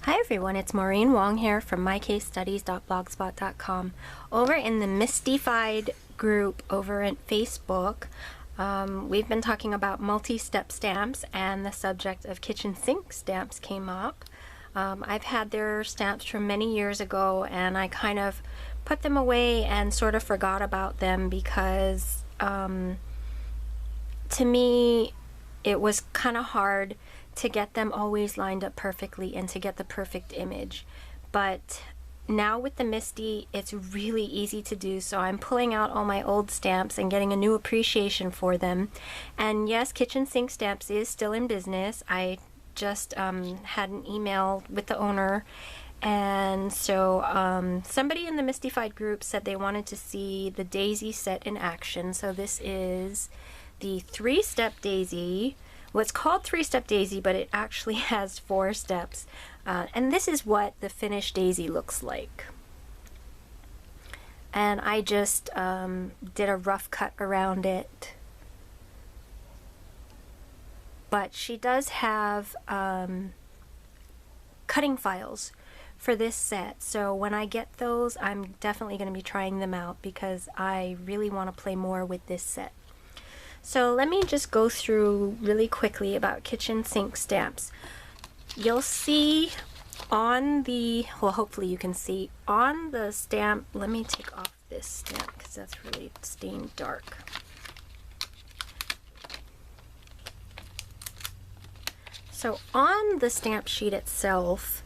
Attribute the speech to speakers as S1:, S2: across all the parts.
S1: Hi everyone, it's Maureen Wong here from mycasestudies.blogspot.com. Over in the MISTIfied group over at Facebook, we've been talking about multi-step stamps, and the subject of kitchen sink stamps came up. I've had their stamps from many years ago, and I kind of put them away and sort of forgot about them because to me it was kind of hard to get them always lined up perfectly and to get the perfect image. But now with the MISTI, it's really easy to do, so I'm pulling out all my old stamps and getting a new appreciation for them. And yes, Kitchen Sink Stamps is still in business. I just had an email with the owner, and so somebody in the MISTIfied group said they wanted to see the daisy set in action. So this is the 3-step daisy. Well, it's called 3-step daisy, but it actually has 4 steps. And this is what the finished daisy looks like. And I just did a rough cut around it. But she does have cutting files for this set. So when I get those, I'm definitely going to be trying them out because I really want to play more with this set. So let me just go through really quickly about kitchen sink stamps. You'll see on the, well, hopefully you can see on the stamp, let me take off this stamp because that's really stained dark. So on the stamp sheet itself,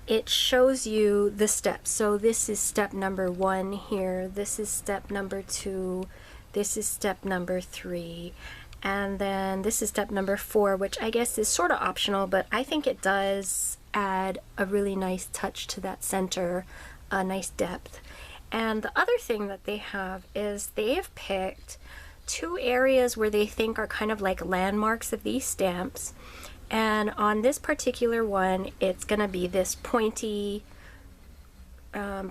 S1: it shows you the steps. So this is step number 1 here, this is step number 2, this is step number 3, and then this is step number 4, which I guess is sort of optional, but I think it does add a really nice touch to that center, a nice depth. And the other thing that they have is they have picked 2 areas where they think are kind of like landmarks of these stamps. And on this particular one, it's going to be this pointy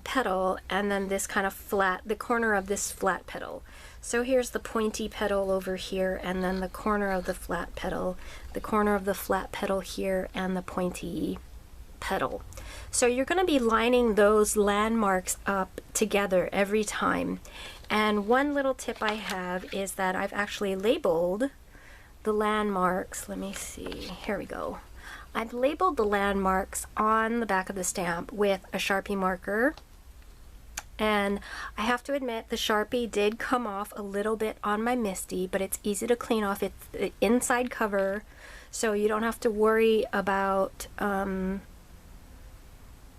S1: petal, and then this kind of flat, the corner of this flat petal. So here's the pointy petal over here, and then the corner of the flat petal, the corner of the flat petal here, and the pointy petal. So you're going to be lining those landmarks up together every time. And one little tip I have is that I've actually labeled the landmarks. Let me see, here we go. I've labeled the landmarks on the back of the stamp with a Sharpie marker, and I have to admit the Sharpie did come off a little bit on my MISTI, but it's easy to clean off. It's the inside cover, so you don't have to worry about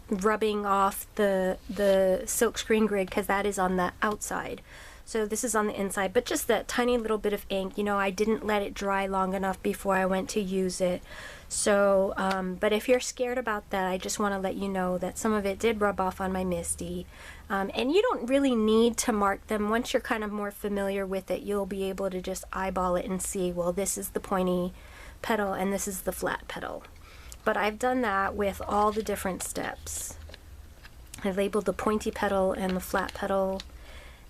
S1: rubbing off the silkscreen grid, because that is on the outside. So this is on the inside, but just that tiny little bit of ink, you know, I didn't let it dry long enough before I went to use it. So, but if you're scared about that, I just want to let you know that some of it did rub off on my MISTI. And you don't really need to mark them. Once you're kind of more familiar with it, you'll be able to just eyeball it and see, well, this is the pointy petal and this is the flat petal. But I've done that with all the different steps. I labeled the pointy petal and the flat petal.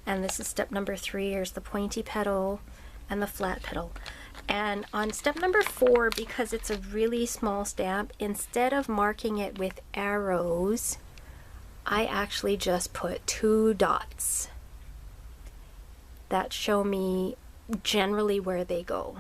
S1: And this is step number 3. Here's the pointy petal and the flat petal. And on step number 4, because it's a really small stamp, instead of marking it with arrows, I actually just put 2 dots that show me generally where they go.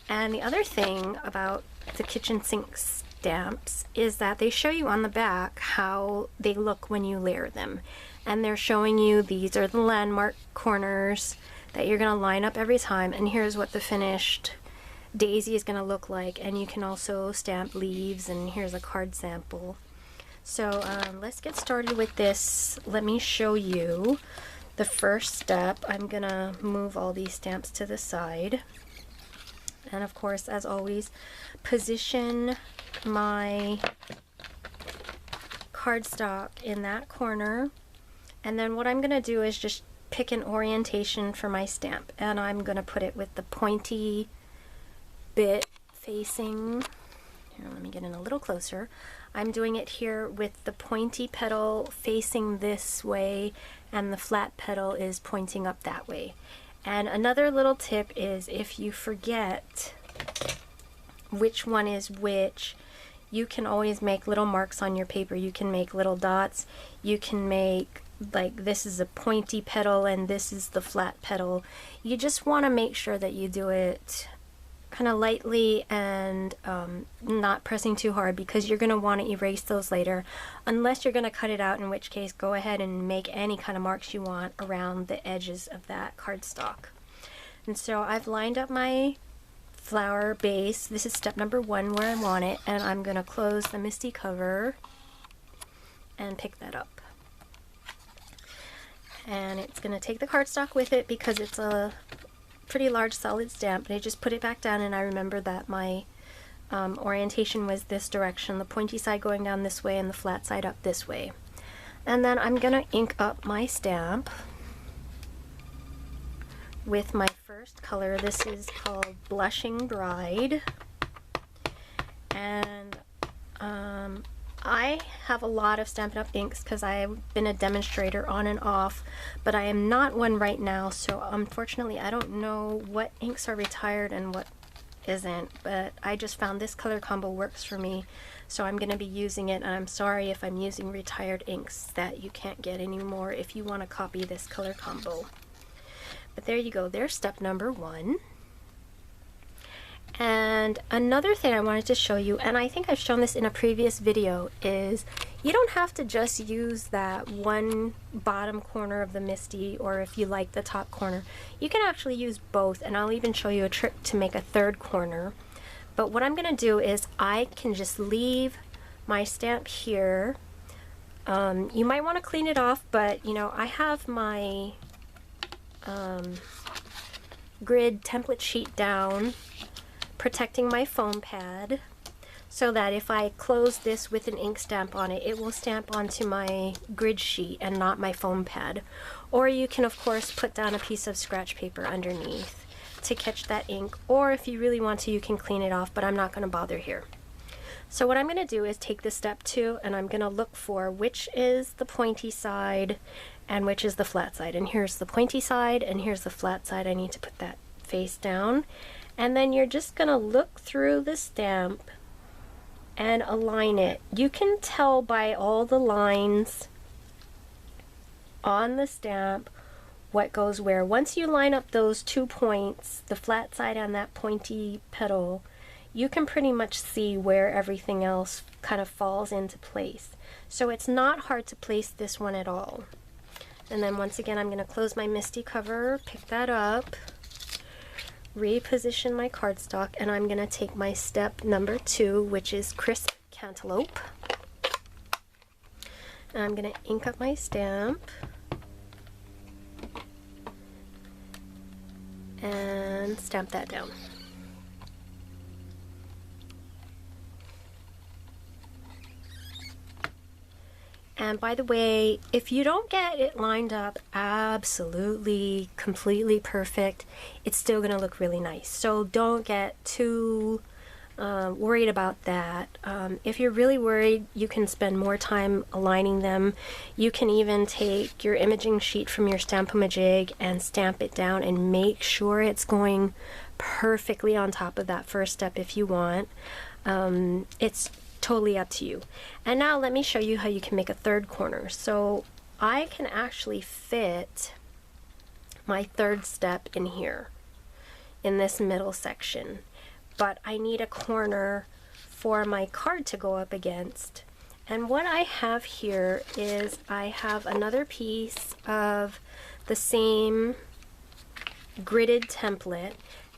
S1: And the other thing about the kitchen sink stamps is that they show you on the back how they look when you layer them. And they're showing you these are the landmark corners that you're going to line up every time, and here's what the finished daisy is going to look like. And you can also stamp leaves, and here's a card sample. So let's get started with this. Let me show you the first step. I'm going to move all these stamps to the side, and of course, as always, position my cardstock in that corner. And then what I'm going to do is just pick an orientation for my stamp, and I'm going to put it with the pointy bit facing, here, let me get in a little closer. I'm doing it here with the pointy petal facing this way, and the flat petal is pointing up that way. And another little tip is, if you forget which one is which, you can always make little marks on your paper. You can make little dots. You can make, like, this is a pointy petal and this is the flat petal. You just want to make sure that you do it kind of lightly and not pressing too hard, because you're going to want to erase those later, unless you're going to cut it out, in which case go ahead and make any kind of marks you want around the edges of that cardstock. And so I've lined up my flower base. This is step number 1 where I want it, and I'm going to close the MISTI cover and pick that up. And it's going to take the cardstock with it because it's a pretty large solid stamp, and I just put it back down, and I remember that my orientation was this direction, the pointy side going down this way and the flat side up this way. And then I'm gonna ink up my stamp with my first color. This is called Blushing Bride, and I have a lot of Stampin' Up! Inks because I've been a demonstrator on and off, but I am not one right now, so unfortunately I don't know what inks are retired and what isn't, but I just found this color combo works for me, so I'm going to be using it, and I'm sorry if I'm using retired inks that you can't get anymore if you want to copy this color combo. But there you go, there's step number 1. And another thing I wanted to show you, and I think I've shown this in a previous video, is you don't have to just use that one bottom corner of the MISTI, or if you like the top corner. You can actually use both, and I'll even show you a trick to make a third corner. But what I'm going to do is I can just leave my stamp here. You might want to clean it off, but you know, I have my grid template sheet down, protecting my foam pad, so that if I close this with an ink stamp on it, it will stamp onto my grid sheet and not my foam pad. Or you can of course put down a piece of scratch paper underneath to catch that ink, or if you really want to, you can clean it off, but I'm not going to bother here. So what I'm going to do is take this step 2, and I'm going to look for which is the pointy side and which is the flat side. And here's the pointy side and here's the flat side. I need to put that face down. And then you're just going to look through the stamp and align it. You can tell by all the lines on the stamp what goes where. Once you line up those 2 points, the flat side and that pointy petal, you can pretty much see where everything else kind of falls into place. So it's not hard to place this one at all. And then once again, I'm going to close my MISTI cover, pick that up, reposition my cardstock, and I'm going to take my step number 2, which is Crisp Cantaloupe. And I'm going to ink up my stamp and stamp that down. And by the way, if you don't get it lined up absolutely, completely perfect, it's still going to look really nice. So don't get too worried about that. If you're really worried, you can spend more time aligning them. You can even take your imaging sheet from your Stamp-O-Majig and stamp it down and make sure it's going perfectly on top of that first step if you want. It's totally up to you. And now let me show you how you can make a third corner. So I can actually fit my third step in here, in this middle section, but I need a corner for my card to go up against. And what I have here is I have another piece of the same gridded template,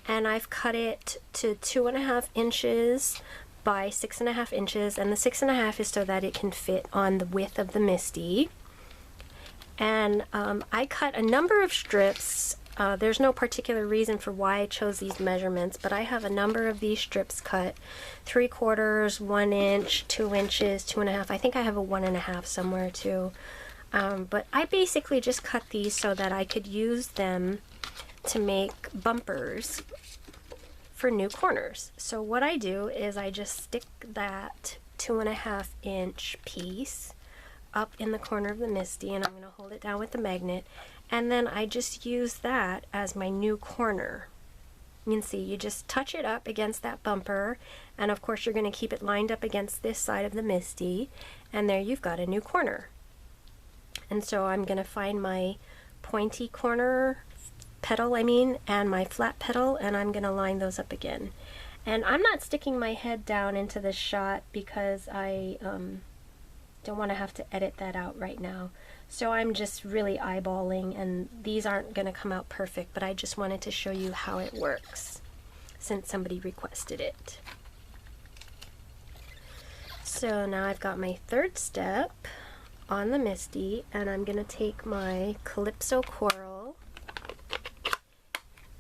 S1: and I've cut it to 2.5 inches by 6.5 inches, and the 6.5 is so that it can fit on the width of the MISTI. And I cut a number of strips. There's no particular reason for why I chose these measurements, but I have a number of these strips cut: 3/4, 1 inch, 2 inches, 2.5. I think I have a 1.5 somewhere too. But I basically just cut these so that I could use them to make bumpers for new corners. So what I do is I just stick that 2.5 inch piece up in the corner of the MISTI, and I'm going to hold it down with the magnet, and then I just use that as my new corner. You can see you just touch it up against that bumper, and of course you're going to keep it lined up against this side of the MISTI, and there you've got a new corner. And so I'm going to find my pointy corner petal, and my flat petal, and I'm going to line those up again. And I'm not sticking my head down into this shot because I don't want to have to edit that out right now. So I'm just really eyeballing, and these aren't going to come out perfect, but I just wanted to show you how it works since somebody requested it. So now I've got my third step on the MISTI, and I'm going to take my Calypso Coral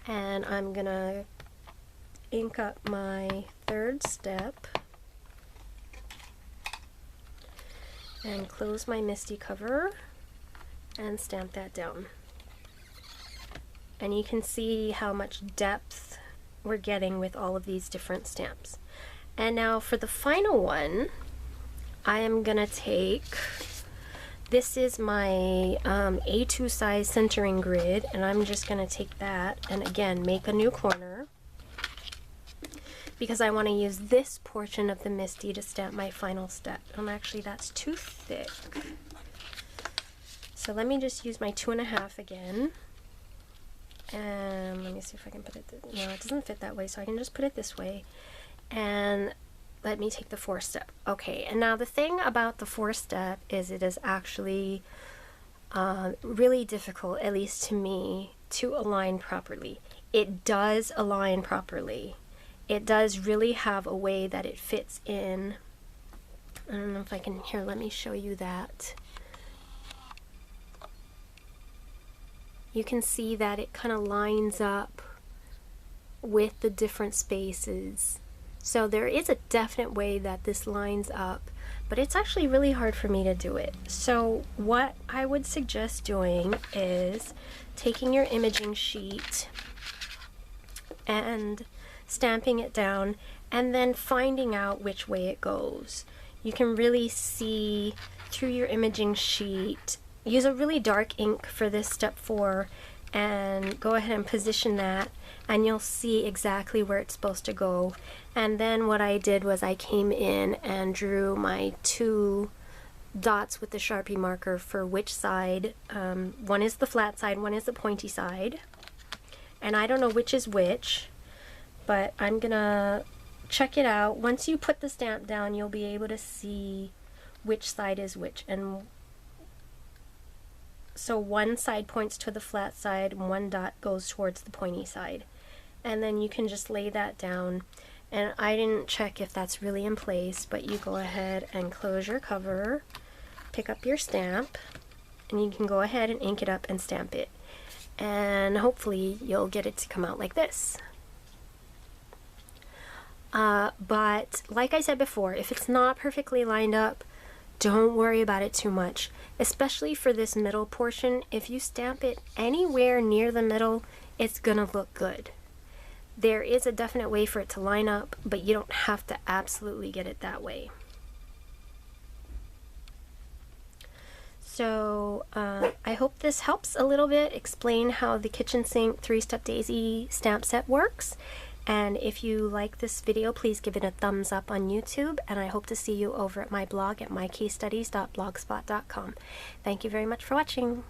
S1: and I'm going to ink up my third step and close my MISTI cover and stamp that down. And you can see how much depth we're getting with all of these different stamps. And now for the final one, I am gonna take, this is my A2 size centering grid, and I'm just gonna take that and again make a new corner because I want to use this portion of the MISTI to stamp my final step. Actually, that's too thick. So let me just use my 2.5 again. And let me see if I can put it, no, it doesn't fit that way, so I can just put it this way. And let me take the 4th step. Okay, and now the thing about the 4th step is it is actually really difficult, at least to me, to align properly. It does align properly. It does really have a way that it fits in. I don't know if I can, here, let me show you that. You can see that it kind of lines up with the different spaces. So there is a definite way that this lines up, but it's actually really hard for me to do it. So what I would suggest doing is taking your imaging sheet and stamping it down and then finding out which way it goes. You can really see through your imaging sheet. Use a really dark ink for this step 4 and go ahead and position that, and you'll see exactly where it's supposed to go. And then what I did was I came in and drew my 2 dots with the Sharpie marker for which side. One is the flat side, one is the pointy side, and I don't know which is which, but I'm gonna check it out. Once you put the stamp down, you'll be able to see which side is which. And so one side points to the flat side and one dot goes towards the pointy side. And then you can just lay that down. And I didn't check if that's really in place, but you go ahead and close your cover, pick up your stamp, and you can go ahead and ink it up and stamp it. And hopefully you'll get it to come out like this. But like I said before, if it's not perfectly lined up, don't worry about it too much, especially for this middle portion. If you stamp it anywhere near the middle, it's gonna look good. There is a definite way for it to line up, but you don't have to absolutely get it that way. So I hope this helps a little bit explain how the kitchen sink 3-step daisy stamp set works. And if you like this video, please give it a thumbs up on YouTube, and I hope to see you over at my blog at mycasestudies.blogspot.com. Thank you very much for watching.